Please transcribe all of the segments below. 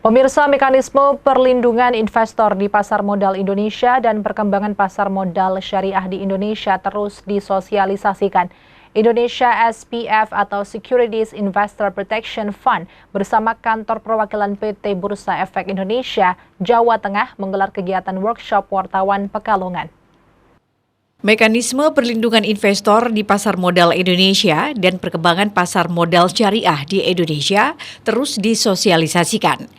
Pemirsa, mekanisme perlindungan investor di pasar modal Indonesia dan perkembangan pasar modal syariah di Indonesia terus disosialisasikan. Indonesia SPF atau Securities Investor Protection Fund bersama kantor perwakilan PT Bursa Efek Indonesia, Jawa Tengah menggelar kegiatan workshop wartawan Pekalongan. Mekanisme perlindungan investor di pasar modal Indonesia dan perkembangan pasar modal syariah di Indonesia terus disosialisasikan.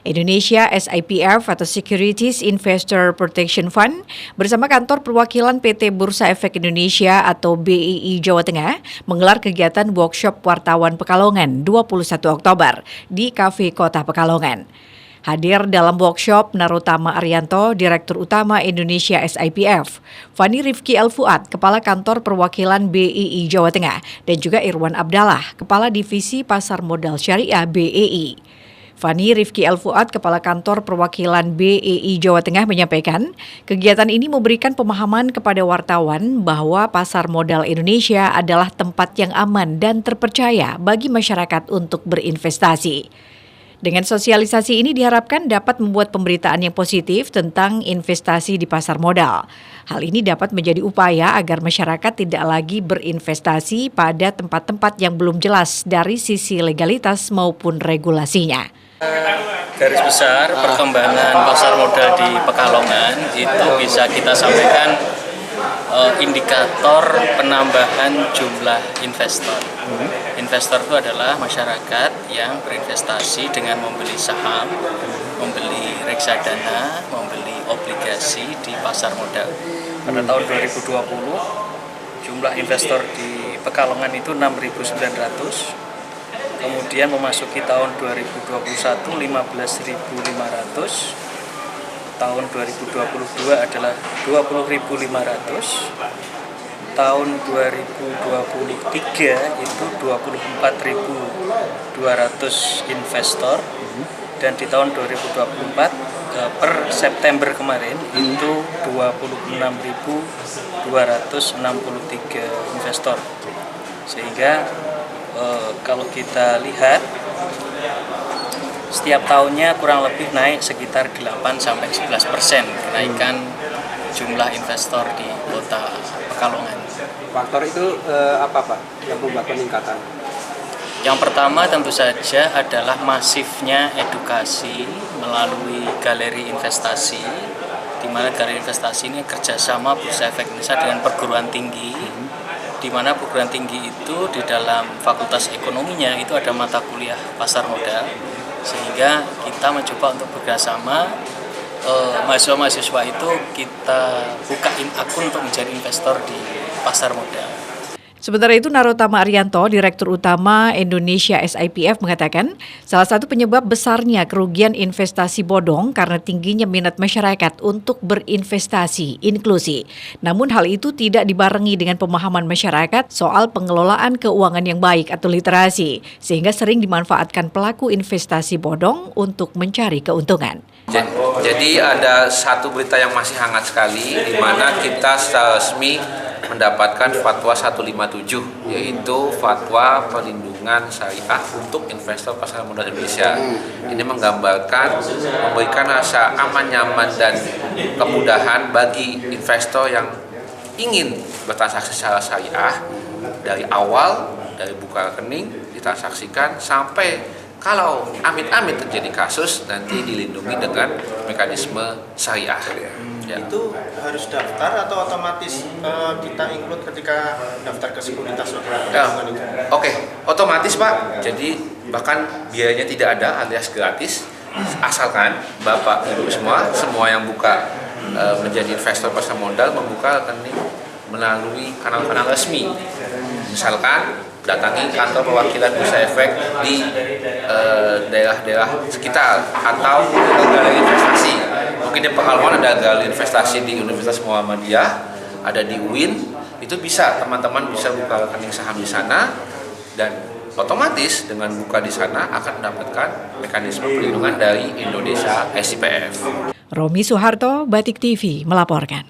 Indonesia SIPF atau Securities Investor Protection Fund bersama kantor perwakilan PT Bursa Efek Indonesia atau BII Jawa Tengah menggelar kegiatan workshop wartawan Pekalongan 21 Oktober di Kafe Kota Pekalongan. Hadir dalam workshop Narotama Arianto, Direktur Utama Indonesia SIPF, Fani Rifki Elfuad, Kepala Kantor Perwakilan BII Jawa Tengah, dan juga Irwan Abdallah, Kepala Divisi Pasar Modal Syariah BII. Fani Rifki Elfuad, Kepala Kantor Perwakilan BII Jawa Tengah menyampaikan, kegiatan ini memberikan pemahaman kepada wartawan bahwa pasar modal Indonesia adalah tempat yang aman dan terpercaya bagi masyarakat untuk berinvestasi. Dengan sosialisasi ini diharapkan dapat membuat pemberitaan yang positif tentang investasi di pasar modal. Hal ini dapat menjadi upaya agar masyarakat tidak lagi berinvestasi pada tempat-tempat yang belum jelas dari sisi legalitas maupun regulasinya. Garis besar perkembangan pasar modal di Pekalongan itu bisa kita sampaikan indikator penambahan jumlah investor. Investor itu adalah masyarakat yang berinvestasi dengan membeli saham, membeli reksadana, membeli obligasi di pasar modal. Pada tahun 2020 jumlah investor di Pekalongan itu 6.900. Kemudian memasuki tahun 2021 15.500, tahun 2022 adalah 20.500, tahun 2023 itu 24.200 investor, dan di tahun 2024 per September kemarin itu 26.263 investor. Sehingga kalau kita lihat setiap tahunnya kurang lebih naik sekitar 8-11% kenaikan jumlah investor di kota Pekalongan. Faktor itu apa Pak yang membuat peningkatan? Yang pertama tentu saja adalah masifnya edukasi melalui galeri investasi, di mana galeri investasi ini kerjasama Bursa Efek Indonesia dengan perguruan tinggi, di mana perguruan tinggi itu di dalam fakultas ekonominya itu ada mata kuliah pasar modal, sehingga kita mencoba untuk bekerjasama mahasiswa-mahasiswa itu kita bukain akun untuk menjadi investor di pasar modal. Sementara itu, Narotama Arianto, Direktur Utama Indonesia SIPF mengatakan, salah satu penyebab besarnya kerugian investasi bodong karena tingginya minat masyarakat untuk berinvestasi inklusi. Namun hal itu tidak dibarengi dengan pemahaman masyarakat soal pengelolaan keuangan yang baik atau literasi, sehingga sering dimanfaatkan pelaku investasi bodong untuk mencari keuntungan. Jadi ada satu berita yang masih hangat sekali, di mana kita secara resmi mendapatkan fatwa 157, yaitu fatwa perlindungan syariah untuk investor pasar modal Indonesia. Ini menggambarkan, memberikan rasa aman, nyaman, dan kemudahan bagi investor yang ingin bertransaksi secara syariah dari awal, dari buka rekening, ditransaksikan, sampai kalau amit-amit terjadi kasus, nanti dilindungi dengan mekanisme syariah. Ya. Itu harus daftar atau otomatis kita include ketika daftar ke sekuritas? Oke, otomatis Pak. Jadi bahkan biayanya tidak ada alias gratis, asalkan Bapak Ibu semua yang buka menjadi investor pasar modal membuka rekening melalui kanal-kanal resmi. Misalkan datangi kantor perwakilan Bursa Efek di daerah-daerah sekitar atau galeri investasi. Mungkin di Pekalongan ada galeri investasi di Universitas Muhammadiyah, ada di UIN. Itu bisa, teman-teman bisa buka rekening saham di sana, dan otomatis dengan buka di sana akan mendapatkan mekanisme perlindungan dari Indonesia SIPF. Romi Suharto, Batik TV melaporkan.